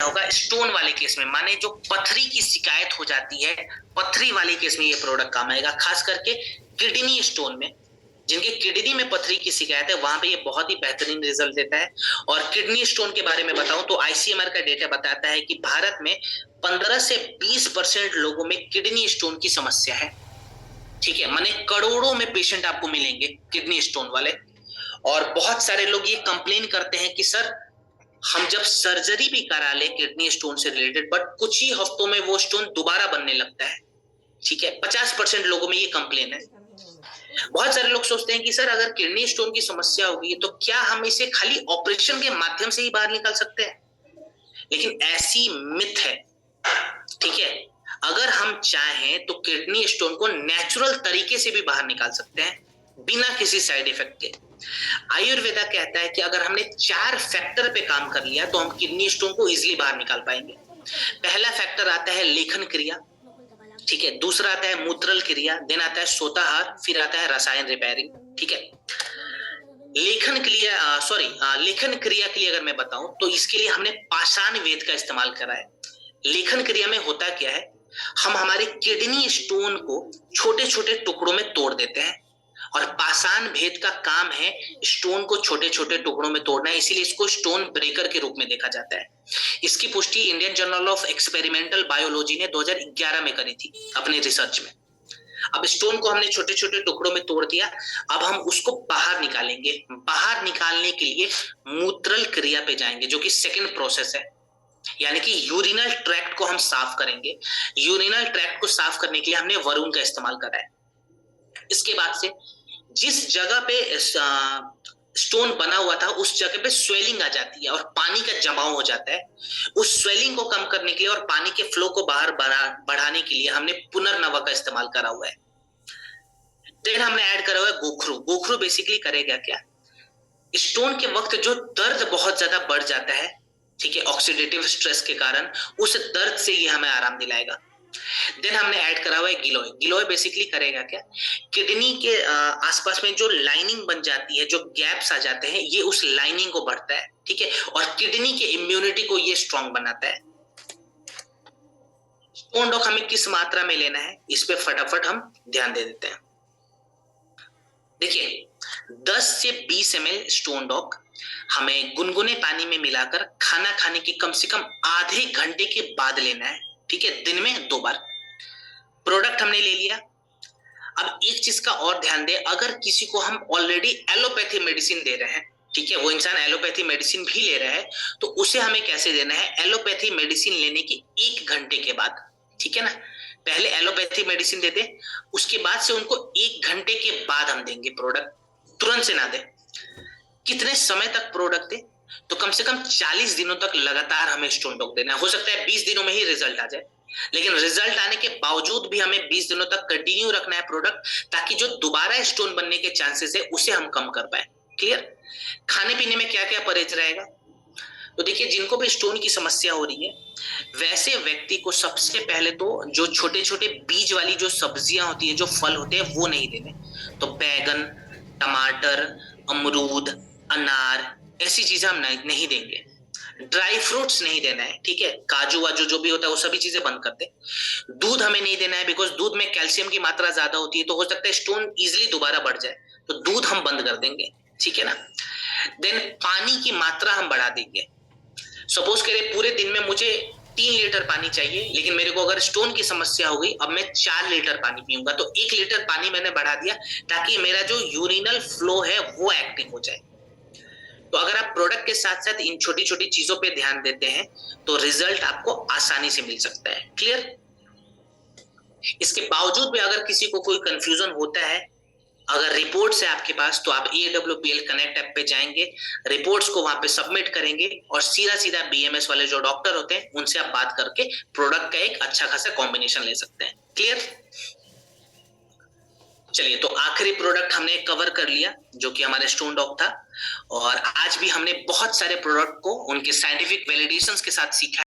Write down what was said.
होगा स्टोन वाले केस में, माने जो पथरी की शिकायत हो जाती है, पथरी वाले केस में ये प्रोडक्ट काम आएगा। खास करके किडनी स्टोन में, जिनके किडनी में पथरी की शिकायत है, वहां पे ये बहुत ही बेहतरीन रिजल्ट देता है। और किडनी स्टोन के बारे में बताऊं तो आईसीएमआर का डेटा बताता है कि भारत में 15 से 20% लोगों में किडनी स्टोन की समस्या है। ठीक है, माने करोड़ों में पेशेंट आपको मिलेंगे किडनी स्टोन वाले। और बहुत सारे लोग ये कंप्लेन करते हैं कि सर हम जब सर्जरी भी करा ले किडनी स्टोन से रिलेटेड, बट कुछ ही हफ्तों में वो स्टोन दोबारा बनने लगता है। ठीक है, 50% लोगों में ये कंप्लेन है। बहुत सारे लोग सोचते हैं कि सर अगर किडनी स्टोन की समस्या होगी तो क्या हम इसे खाली ऑपरेशन के माध्यम से ही बाहर निकाल सकते हैं? लेकिन ऐसी मिथ है। ठीक है, अगर हम चाहें तो किडनी स्टोन को नेचुरल तरीके से भी बाहर निकाल सकते हैं, बिना किसी साइड इफेक्ट के। आयुर्वेदा कहता है कि अगर हमने 4 फैक्टर पे काम कर लिया तो हम किडनी स्टोन को इजीली बाहर निकाल पाएंगे। पहला फैक्टर आता है लेखन क्रिया, ठीक है। दूसरा आता है मूत्रल क्रिया, देन आता है सोताहार, फिर आता है रसायन रिपेयरिंग। ठीक है, लेखन क्रिया के लिए अगर मैं बताऊं तो इसके लिए हमने पाषाण वेद का इस्तेमाल करा है। लेखन क्रिया में होता क्या है, हम हमारे किडनी स्टोन को छोटे छोटे टुकड़ों में तोड़ देते हैं, और पाषाण भेद का काम है स्टोन को छोटे छोटे टुकड़ों में तोड़ना, इसीलिए इसको स्टोन ब्रेकर के रूप में देखा जाता है। इसकी पुष्टि Indian journal of experimental biology ने 2011 में करी थी अपने रिसर्च में। अब स्टोन को हमने छोटे छोटे टुकड़ों में तोड़ दिया, अब हम उसको बाहर निकालेंगे। बाहर निकालने के लिए मूत्रल क्रिया पे जाएंगे, जो कि सेकेंड प्रोसेस है, यानी कि यूरिनल ट्रैक्ट को हम साफ करेंगे। यूरिनल ट्रैक्ट को साफ करने के लिए हमने वरुण का इस्तेमाल करा है। इसके बाद से जिस जगह पे स्टोन बना हुआ था उस जगह पे स्वेलिंग आ जाती है और पानी का जमाव हो जाता है। उस स्वेलिंग को कम करने के लिए और पानी के फ्लो को बाहर बढ़ाने के लिए हमने पुनर्नवा का इस्तेमाल करा हुआ है। देन हमने ऐड करा हुआ है गोखरू। गोखरू बेसिकली करेगा क्या, स्टोन के वक्त जो दर्द बहुत ज्यादा बढ़ जाता है, ठीक है, ऑक्सीडेटिव स्ट्रेस के कारण, उस दर्द से ये हमें आराम दिलाएगा। देन हमने ऐड करा हुआ है गिलोय। गिलोय बेसिकली करेगा क्या, किडनी के आसपास में जो लाइनिंग बन जाती है, जो गैप्स आ जाते हैं, ये उस लाइनिंग को भरता है। ठीक है, और किडनी के इम्यूनिटी को ये स्ट्रांग बनाता है। स्टोन डॉक हमें किस मात्रा में लेना है, इस पे फटाफट हम ध्यान दे देते हैं। देखिए 10 से 20 ml स्टोन डॉक हमें गुनगुने पानी में मिलाकर खाना खाने के कम से कम आधे घंटे के बाद लेना है। ठीक है, दिन में 2 बार। प्रोडक्ट हमने ले लिया। अब एक चीज का और ध्यान दें, अगर किसी को हम ऑलरेडी एलोपैथी मेडिसिन दे रहे हैं, ठीक है, वो इंसान एलोपैथी मेडिसिन भी ले रहा है, तो उसे हमें कैसे देना है, एलोपैथी मेडिसिन लेने के 1 घंटे के बाद। ठीक है ना, पहले एलोपैथी मेडिसिन देते, उसके बाद से उनको 1 घंटे के बाद हम देंगे प्रोडक्ट, तुरंत से ना दें। कितने समय तक प्रोडक्ट दें, तो कम से कम 40 दिनों तक लगातार हमें स्टोन डॉक देना है। हो सकता है 20 दिनों में ही रिजल्ट आ जाए, लेकिन रिजल्ट आने के बावजूद भी हमें 20 दिनों तक कंटिन्यू रखना है प्रोडक्ट, ताकि जो दोबारा स्टोन बनने के चांसेस है उसे हम कम कर पाए। क्लियर? खाने पीने में क्या क्या परहेज रहेगा, तो देखिए जिनको भी स्टोन की समस्या हो रही है, वैसे व्यक्ति को सबसे पहले तो जो छोटे छोटे बीज वाली जो सब्जियां होती है, जो फल होते हैं, वो नहीं देने। तो बैगन, टमाटर, अमरूद, अनार, ऐसी चीजें हम नहीं देंगे। ड्राई फ्रूट्स नहीं देना है, ठीक है, काजू वाजू जो भी होता है वो सभी चीजें बंद कर दे। दूध हमें नहीं देना है, बिकॉज दूध में कैल्शियम की मात्रा ज्यादा होती है, तो हो सकता है स्टोन इजिली दोबारा बढ़ जाए, तो दूध हम बंद कर देंगे। ठीक है ना। देन पानी की मात्रा हम बढ़ा देंगे। सपोज करें पूरे दिन में मुझे 3 लीटर पानी चाहिए, लेकिन मेरे को अगर स्टोन की समस्या हो गई, अब मैं 4 लीटर पानी पीऊंगा, तो 1 लीटर पानी मैंने बढ़ा दिया, ताकि मेरा जो यूरिनल फ्लो है वो एक्टिव हो जाए। तो अगर आप प्रोडक्ट के साथ साथ इन छोटी छोटी चीजों पे ध्यान देते हैं तो रिजल्ट आपको आसानी से मिल सकता है। क्लियर? इसके बावजूद भी अगर किसी को कोई कंफ्यूजन होता है, अगर रिपोर्ट्स है आपके पास, तो आप EWPL कनेक्ट ऐप पे जाएंगे, रिपोर्ट्स को वहां पे सबमिट करेंगे, और सीधा सीधा BMS वाले जो डॉक्टर होते हैं उनसे आप बात करके प्रोडक्ट का एक अच्छा खासा कॉम्बिनेशन ले सकते हैं। क्लियर? चलिए, तो आखिरी प्रोडक्ट हमने कवर कर लिया, जो कि हमारे स्टोन डॉक था। और आज भी हमने बहुत सारे प्रोडक्ट को उनके साइंटिफिक वैलिडेशंस के साथ सीखा।